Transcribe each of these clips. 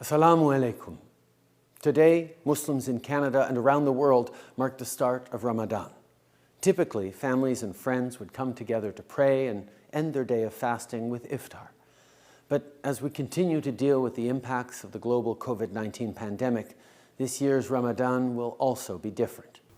Assalamu alaikum. Today, Muslims in Canada and around the world mark the start of Ramadan. Typically, families and friends would come together to pray and end their day of fasting with iftar. But as we continue to deal with the impacts of the global COVID-19 pandemic, this year's Ramadan will also be different.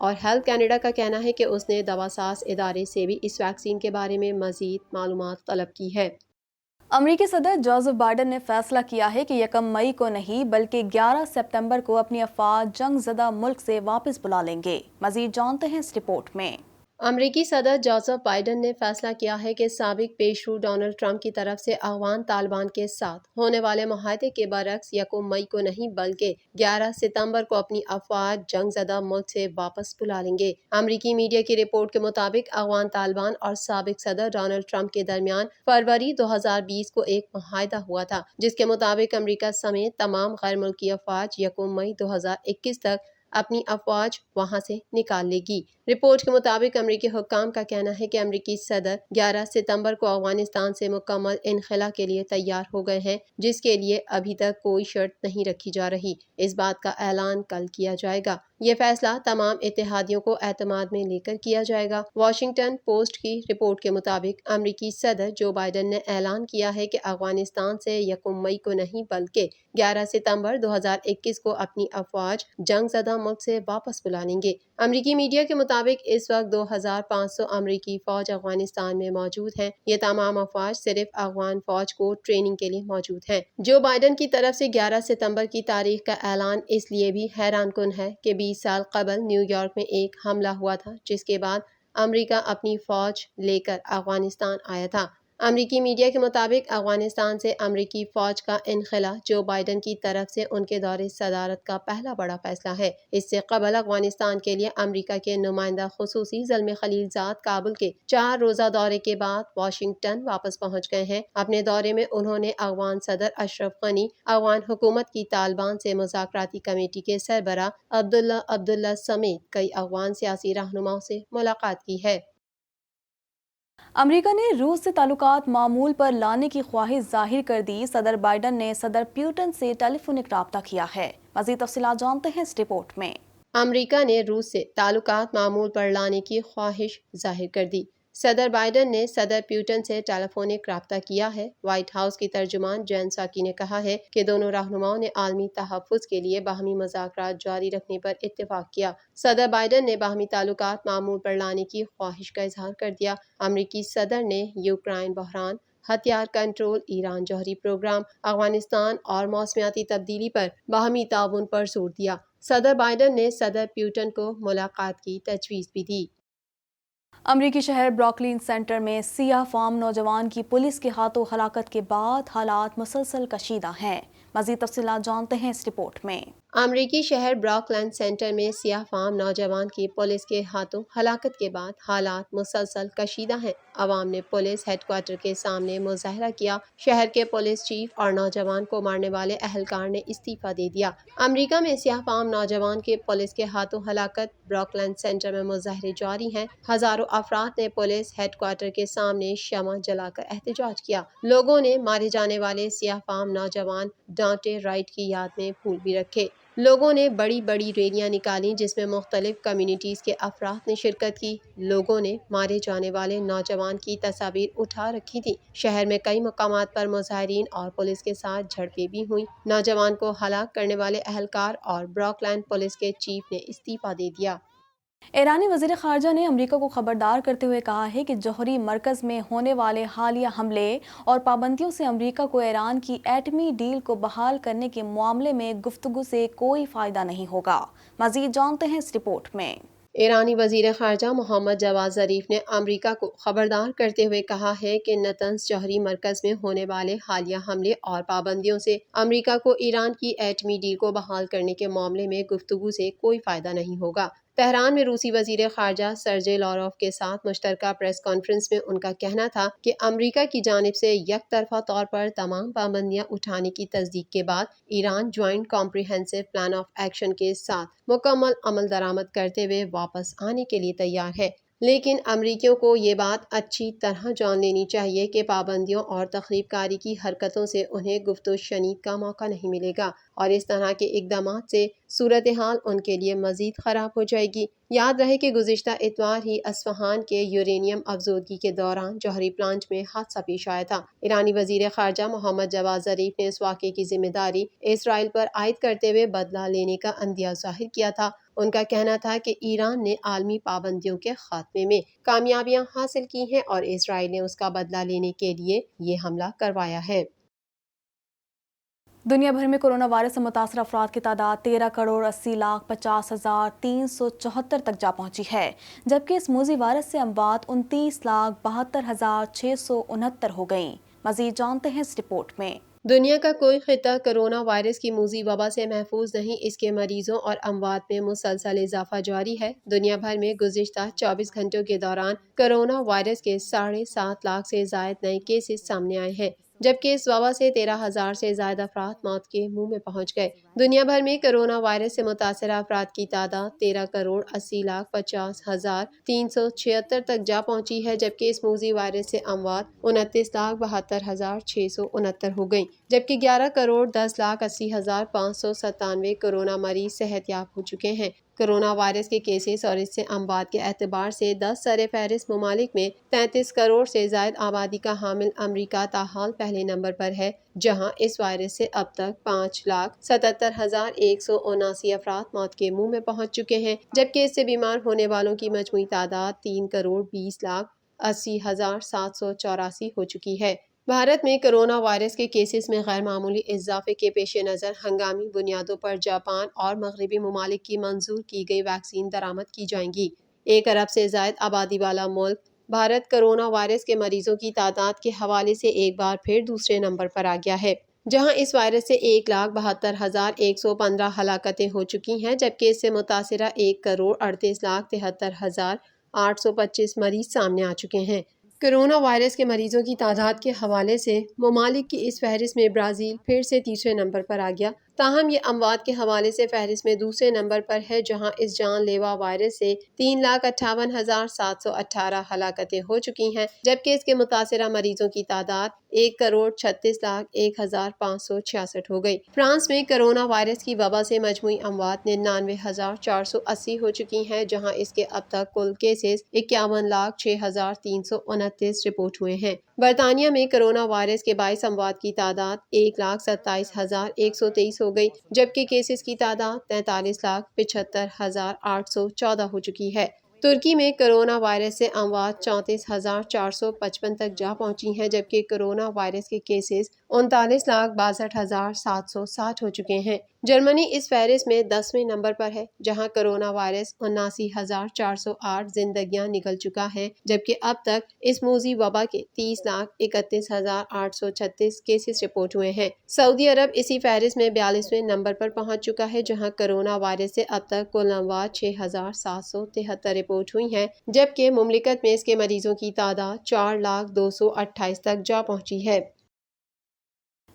اور health Canada کا کہنا ہے کہ اس نے دوا ساز ادارے سے بھی اس ویکسین کے بارے میں مزید معلومات طلب کی ہے۔ امریکی صدر جوزف بائیڈن نے فیصلہ کیا ہے کہ 1 مئی کو نہیں بلکہ 11 سپتمبر کو اپنی افواج جنگ زدہ ملک سے واپس بلا لیں گے۔ مزید جانتے ہیں اس رپورٹ میں۔ امریکی صدر جوزف بائیڈن نے فیصلہ کیا ہے کہ سابق پیشرو ڈونلڈ ٹرمپ کی طرف سے افغان طالبان کے ساتھ ہونے والے معاہدے کے برعکس 1 مئی کو نہیں بلکہ 11 ستمبر کو اپنی افواج جنگ زدہ ملک سے واپس بلا لیں گے۔ امریکی میڈیا کی رپورٹ کے مطابق افغان طالبان اور سابق صدر ڈونلڈ ٹرمپ کے درمیان فروری 2020 کو ایک معاہدہ ہوا تھا، جس کے مطابق امریکہ سمیت تمام غیر ملکی افواج 1 مئی 2021 تک اپنی افواج وہاں سے نکال لے گی۔ رپورٹ کے مطابق امریکی حکام کا کہنا ہے کہ امریکی صدر 11 ستمبر کو افغانستان سے مکمل انخلا کے لیے تیار ہو گئے ہیں، جس کے لیے ابھی تک کوئی شرط نہیں رکھی جا رہی۔ اس بات کا اعلان کل کیا جائے گا۔ یہ فیصلہ تمام اتحادیوں کو اعتماد میں لے کر کیا جائے گا۔ واشنگٹن پوسٹ کی رپورٹ کے مطابق امریکی صدر جو بائیڈن نے اعلان کیا ہے کہ افغانستان سے 1 مئی کو نہیں بلکہ 11 ستمبر 2021 کو اپنی افواج جنگ زدہ ملک سے واپس بلا لیں گے۔ امریکی میڈیا کے مطابق اس وقت 2500 امریکی فوج افغانستان میں موجود ہیں۔ یہ تمام افواج صرف افغان فوج کو ٹریننگ کے لیے موجود ہیں۔ جو بائیڈن کی طرف سے 11 ستمبر کی تاریخ کا اعلان اس لیے بھی حیران کن ہے کہ 20 سال قبل نیو یارک میں ایک حملہ ہوا تھا، جس کے بعد امریکہ اپنی فوج لے کر افغانستان آیا تھا۔ امریکی میڈیا کے مطابق افغانستان سے امریکی فوج کا انخلا جو بائیڈن کی طرف سے ان کے دور صدارت کا پہلا بڑا فیصلہ ہے۔ اس سے قبل افغانستان کے لیے امریکہ کے نمائندہ خصوصی زلمے خلیل زاد کابل کے 4 روزہ دورے کے بعد واشنگٹن واپس پہنچ گئے ہیں۔ اپنے دورے میں انہوں نے افغان صدر اشرف غنی، افغان حکومت کی طالبان سے مذاکراتی کمیٹی کے سربراہ عبداللہ سمیت کئی افغان سیاسی رہنماؤں سے ملاقات کی ہے۔ امریکہ نے روس سے تعلقات معمول پر لانے کی خواہش ظاہر کر دی۔ صدر بائیڈن نے صدر پیوٹن سے ٹیلی فونک رابطہ کیا ہے۔ مزید تفصیلات جانتے ہیں اس رپورٹ میں۔ امریکہ نے روس سے تعلقات معمول پر لانے کی خواہش ظاہر کر دی۔ صدر بائیڈن نے صدر پیوٹن سے ٹیلی فونک رابطہ کیا ہے۔ وائٹ ہاؤس کی ترجمان جین ساکی نے کہا ہے کہ دونوں رہنماؤں نے عالمی تحفظ کے لیے باہمی مذاکرات جاری رکھنے پر اتفاق کیا۔ صدر بائیڈن نے باہمی تعلقات معمول پر لانے کی خواہش کا اظہار کر دیا۔ امریکی صدر نے یوکرائن بحران، ہتھیار کنٹرول، ایران جوہری پروگرام، افغانستان اور موسمیاتی تبدیلی پر باہمی تعاون پر زور دیا۔ صدر بائیڈن نے صدر پیوٹن کو ملاقات کی تجویز بھی دی۔ امریکی شہر بروکلین سینٹر میں سیاہ فام نوجوان کی پولیس کے ہاتھوں ہلاکت کے بعد حالات مسلسل کشیدہ ہیں۔ مزید تفصیلات جانتے ہیں اس رپورٹ میں۔ امریکی شہر بروکلین سینٹر میں سیاہ فام نوجوان کی پولیس کے ہاتھوں ہلاکت کے بعد حالات مسلسل کشیدہ ہیں۔ عوام نے پولیس ہیڈ کوارٹر کے سامنے مظاہرہ کیا۔ شہر کے پولیس چیف اور نوجوان کو مارنے والے اہلکار نے استعفیٰ دے دیا۔ امریکہ میں سیاہ فام نوجوان کے پولیس کے ہاتھوں ہلاکت، بروکلین سینٹر میں مظاہرے جاری ہیں۔ ہزاروں افراد نے پولیس ہیڈ کوارٹر کے سامنے شمع جلا کر احتجاج کیا۔ لوگوں نے مارے جانے والے سیاہ فام نوجوان ڈانٹے رائٹ کی یاد میں پھول بھی رکھے۔ لوگوں نے بڑی بڑی ریلیاں نکالیں جس میں مختلف کمیونٹیز کے افراد نے شرکت کی۔ لوگوں نے مارے جانے والے نوجوان کی تصاویر اٹھا رکھی تھی۔ شہر میں کئی مقامات پر مظاہرین اور پولیس کے ساتھ جھڑپیں بھی ہوئیں۔ نوجوان کو ہلاک کرنے والے اہلکار اور بروکلین پولیس کے چیف نے استعفیٰ دے دیا۔ ایرانی وزیر خارجہ نے امریکہ کو خبردار کرتے ہوئے کہا ہے کہ جوہری مرکز میں ہونے والے حالیہ حملے اور پابندیوں سے امریکہ کو ایران کی ایٹمی ڈیل کو بحال کرنے کے معاملے میں گفتگو سے کوئی فائدہ نہیں ہوگا۔ مزید جانتے ہیں اس رپورٹ میں۔ ایرانی وزیر خارجہ محمد جواد ظریف نے امریکہ کو خبردار کرتے ہوئے کہا ہے کہ نتنز جوہری مرکز میں ہونے والے حالیہ حملے اور پابندیوں سے امریکہ کو ایران کی ایٹمی ڈیل کو بحال کرنے کے معاملے میں گفتگو سے کوئی فائدہ نہیں ہوگا۔ تہران میں روسی وزیر خارجہ سرجے لاروف کے ساتھ مشترکہ پریس کانفرنس میں ان کا کہنا تھا کہ امریکہ کی جانب سے یک طرفہ طور پر تمام پابندیاں اٹھانے کی تصدیق کے بعد Iran joint comprehensive plan of action کے ساتھ مکمل عمل درآمد کرتے ہوئے واپس آنے کے لیے تیار ہے۔ لیکن امریکیوں کو یہ بات اچھی طرح جان لینی چاہیے کہ پابندیوں اور تخریب کاری کی حرکتوں سے انہیں گفت و شنید کا موقع نہیں ملے گا، اور اس طرح کے اقدامات سے صورتحال ان کے لیے مزید خراب ہو جائے گی۔ یاد رہے کہ گزشتہ اتوار ہی اصفہان کے یورینیم افزودگی کے دوران جوہری پلانٹ میں حادثہ پیش آیا تھا۔ ایرانی وزیر خارجہ محمد جواد ظریف نے اس واقعے کی ذمہ داری اسرائیل پر عائد کرتے ہوئے بدلہ لینے کا عندیہ ظاہر کیا تھا۔ ان کا کہنا تھا کہ ایران نے عالمی پابندیوں کے خاتمے میں کامیابیاں حاصل کی ہیں اور اسرائیل نے اس کا بدلہ لینے کے لیے یہ حملہ کروایا ہے۔ دنیا بھر میں کورونا وائرس سے متاثرہ افراد کی تعداد 13,80,50,374 تک جا پہنچی ہے، جبکہ اس موذی وائرس سے اموات 29,72,669 ہو گئیں۔ مزید جانتے ہیں اس رپورٹ میں۔ دنیا کا کوئی خطہ کرونا وائرس کی موذی وبا سے محفوظ نہیں، اس کے مریضوں اور اموات میں مسلسل اضافہ جاری ہے۔ دنیا بھر میں گزشتہ 24 گھنٹوں کے دوران کرونا وائرس کے 7.5 لاکھ سے زائد نئے کیسز سامنے آئے ہیں، جبکہ اس وبا سے 13,000 سے زائد افراد موت کے منہ میں پہنچ گئے۔ دنیا بھر میں کرونا وائرس سے متاثرہ افراد کی تعداد 13,80,50,376 تک جا پہنچی ہے، جبکہ اس موذی وائرس سے اموات 29,72,669 ہو گئیں، جبکہ 11,10,80,597 کورونا مریض صحت یاب ہو چکے ہیں۔ کرونا وائرس کے کیسز اور اس سے اموات کے اعتبار سے 10 سر فہرست ممالک میں 33 کروڑ سے زائد آبادی کا حامل امریکہ تاحال پہلے نمبر پر ہے، جہاں اس وائرس سے اب تک 5,77,179 افراد موت کے منہ میں پہنچ چکے ہیں، جبکہ اس سے بیمار ہونے والوں کی مجموعی تعداد 3,20,80,784 ہو چکی ہے۔ بھارت میں کرونا وائرس کے کیسز میں غیر معمولی اضافے کے پیش نظر ہنگامی بنیادوں پر جاپان اور مغربی ممالک کی منظور کی گئی ویکسین درآمد کی جائیں گی۔ 1 ارب سے زائد آبادی والا ملک بھارت کرونا وائرس کے مریضوں کی تعداد کے حوالے سے ایک بار پھر دوسرے نمبر پر آ گیا ہے، جہاں اس وائرس سے 1,72,115 ہلاکتیں ہو چکی ہیں، جبکہ اس سے متاثرہ 1,38,73,825 مریض سامنے آ چکے ہیں۔ کرونا وائرس کے مریضوں کی تعداد کے حوالے سے ممالک کی اس فہرست میں برازیل پھر سے تیسرے نمبر پر آ گیا، تاہم یہ اموات کے حوالے سے فہرست میں دوسرے نمبر پر ہے، جہاں اس جان لیوا وائرس سے 3,58,718 ہلاکتیں ہو چکی ہیں، جبکہ اس کے متاثرہ مریضوں کی تعداد 1,36,01,566 ہو گئی۔ فرانس میں کرونا وائرس کی وبا سے مجموعی اموات 99,480 ہو چکی ہیں، جہاں اس کے اب تک کل کیسز 51,06,329 رپورٹ ہوئے ہیں۔ برطانیہ میں کرونا وائرس کے باعث اموات کی تعداد 1,27,123 ہو گئی، جبکہ کیسز کی تعداد 43,75,814 ہو چکی ہے۔ ترکی میں کرونا وائرس سے اموات 34,455 تک جا پہنچی ہیں، جبکہ کرونا وائرس کے کیسز 39,62,760 ہو چکے ہیں۔ جرمنی اس فہرست میں 10ویں نمبر پر ہے، جہاں کرونا وائرس 79,408 زندگیاں نگل چکا ہے، جبکہ اب تک اس موذی وبا کے 30,31,836 کیسز رپورٹ ہوئے ہیں۔ سعودی عرب اسی فہرست میں 42ویں نمبر پر پہنچ چکا ہے، جہاں کرونا وائرس سے اب تک کل اموات 6,773 رپورٹ ہوئی ہیں، جبکہ مملکت میں اس کے مریضوں کی تعداد 4,02,28 تک جا پہنچی ہے۔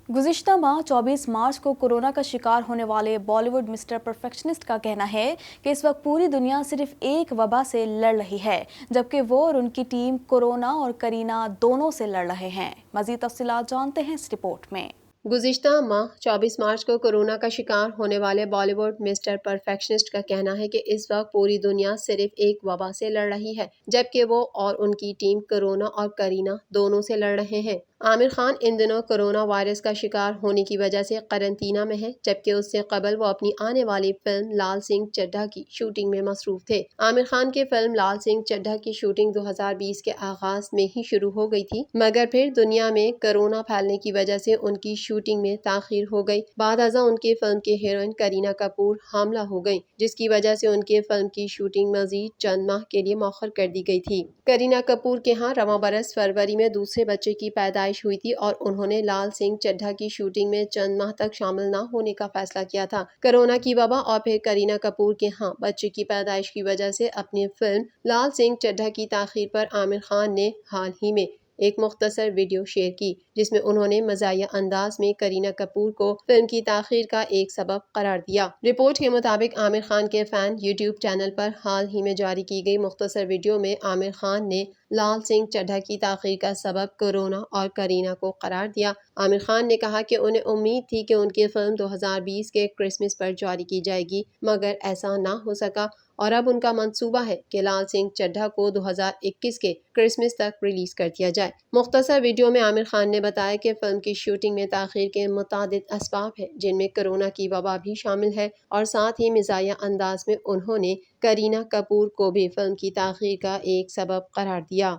گزشتہ ماہ 24 مارچ کو کورونا کا شکار ہونے والے بالی ووڈ مسٹر پرفیکشنسٹ کا کہنا ہے کہ اس وقت پوری دنیا صرف ایک وبا سے لڑ رہی ہے، جبکہ وہ اور ان کی ٹیم کورونا اور کرینہ دونوں سے لڑ رہے ہیں۔ مزید تفصیلات جانتے ہیں اس رپورٹ میں۔ گزشتہ ماہ 24 مارچ کو کورونا کا شکار ہونے والے بالی ووڈ مسٹر پرفیکشنسٹ کا کہنا ہے کہ اس وقت پوری دنیا صرف ایک وبا سے لڑ رہی ہے، جبکہ وہ اور ان کی ٹیم کورونا اور کرینہ دونوں سے لڑ رہے ہیں۔ عامر خان ان دنوں کورونا وائرس کا شکار ہونے کی وجہ سے قرنطینہ میں ہے، جبکہ اس سے قبل وہ اپنی آنے والی فلم لال سنگھ چڈھا کی شوٹنگ میں مصروف تھے۔ عامر خان کی فلم لال سنگھ چڈھا کی شوٹنگ 2020 کے آغاز میں ہی شروع ہو گئی تھی، مگر پھر دنیا میں کورونا پھیلنے کی وجہ سے ان کی شوٹنگ میں تاخیر ہو گئی۔ بعد ازاں ان کی فلم کی ہیروئن کرینہ کپور حاملہ ہو گئیں، جس کی وجہ سے ان کی فلم کی شوٹنگ مزید چند ماہ کے لیے مؤخر کر دی گئی تھی۔ کرینہ کپور کے ہاں رواں برس فروری میں دوسرے بچے کی پیدائش ہوئی تھی اور انہوں نے لال سنگھ چڈھا کی شوٹنگ میں چند ماہ تک شامل نہ ہونے کا فیصلہ کیا تھا۔ کورونا کی وبا اور پھر کرینہ کپور کے ہاں بچے کی پیدائش کی وجہ سے اپنی فلم لال سنگھ چڈھا کی تاخیر پر عامر خان نے حال ہی میں ایک مختصر ویڈیو شیئر کی، جس میں انہوں نے مزاحیہ انداز میں کرینہ کپور کو فلم کی تاخیر کا ایک سبب قرار دیا۔ رپورٹ کے مطابق عامر خان کے فین یوٹیوب چینل پر حال ہی میں جاری کی گئی مختصر ویڈیو میں عامر خان نے لال سنگھ چڈھا کی تاخیر کا سبب کورونا اور کرینہ کو قرار دیا۔ عامر خان نے کہا کہ انہیں امید تھی کہ ان کی فلم 2020 کے کرسمس پر جاری کی جائے گی، مگر ایسا نہ ہو سکا اور اب ان کا منصوبہ ہے کہ لال سنگھ چڈھا کو 2021 کے کرسمس تک ریلیز کر دیا جائے۔ مختصر ویڈیو میں عامر خان نے بتایا کہ فلم کی شوٹنگ میں تاخیر کے متعدد اسباب ہیں، جن میں کورونا کی وبا بھی شامل ہے، اور ساتھ ہی مزاحیہ انداز میں انہوں نے کرینہ کپور کو بھی فلم کی تاخیر کا ایک سبب قرار دیا۔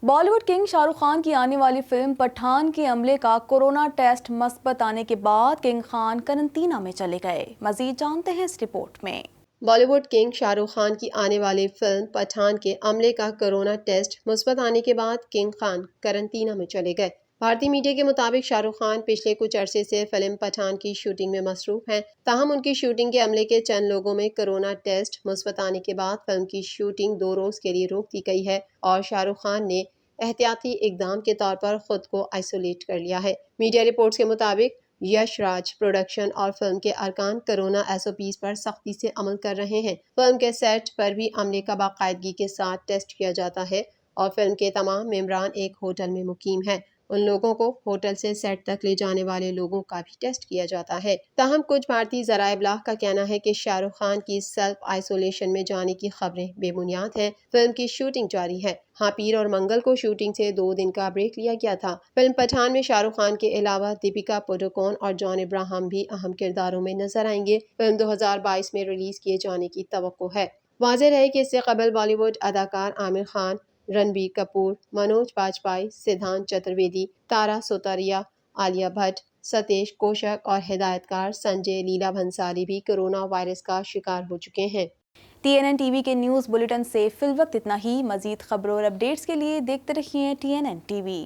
بالی ووڈ کنگ شاہ رخ خان کی آنے والی فلم پٹھان کے عملے کا کورونا ٹیسٹ مثبت آنے کے بعد کنگ خان قرنطینہ میں چلے گئے۔ مزید جانتے ہیں اس رپورٹ میں۔ بالی ووڈ کنگ شاہ رخ خان کی آنے والی فلم پٹھان کے عملے کا کورونا ٹیسٹ مثبت آنے کے بعد کنگ خان قرنطینہ میں چلے گئے۔ بھارتی میڈیا کے مطابق شاہ رخ خان پچھلے کچھ عرصے سے فلم پٹھان کی شوٹنگ میں مصروف ہیں، تاہم ان کی شوٹنگ کے عملے کے چند لوگوں میں کورونا ٹیسٹ مثبت آنے کے بعد فلم کی شوٹنگ 2 روز کے لیے روک دی گئی ہے اور شاہ رخ خان نے احتیاطی اقدام کے طور پر خود کو آئسولیٹ کر لیا ہے۔ میڈیا رپورٹس کے مطابق یش راج پروڈکشن اور فلم کے ارکان کورونا SOPs پر سختی سے عمل کر رہے ہیں۔ فلم کے سیٹ پر بھی عملے کا باقاعدگی کے ساتھ ٹیسٹ کیا جاتا ہے اور فلم کے تمام ممبران ایک ہوٹل میں مقیم ہیں۔ ان لوگوں کو ہوٹل سے سیٹ تک لے جانے والے لوگوں کا بھی ٹیسٹ کیا جاتا ہے۔ تاہم کچھ بھارتی ذرائع ابلاغ کا کہنا ہے کہ شاہ رخ خان کی سیلف آئسولیشن میں جانے کی خبریں بے بنیاد ہیں۔ فلم کی شوٹنگ جاری ہے۔ ہاں، پیر اور منگل کو شوٹنگ سے 2 دن کا بریک لیا گیا تھا۔ فلم پٹھان میں شاہ رخ خان کے علاوہ دیپیکا پڈوکون اور جان ابراہم بھی اہم کرداروں میں نظر آئیں گے۔ فلم 2022 میں ریلیز کیے جانے کی توقع ہے۔ واضح رہے کہ اس سے قبل بالی ووڈ اداکار عامر خان، رنبیر کپور، منوج باجپائی، سدھانت چترویدی، تارا سوتریا، عالیہ بھٹ، ستیش کوشک اور ہدایت کار سنجے لیلا بھنسالی بھی کورونا وائرس کا شکار ہو چکے ہیں۔ TNN ٹی وی کے نیوز بلیٹن سے فی الوقت اتنا ہی۔ مزید خبروں اور اپڈیٹس کے لیے دیکھتے رہیے TNN ٹی وی۔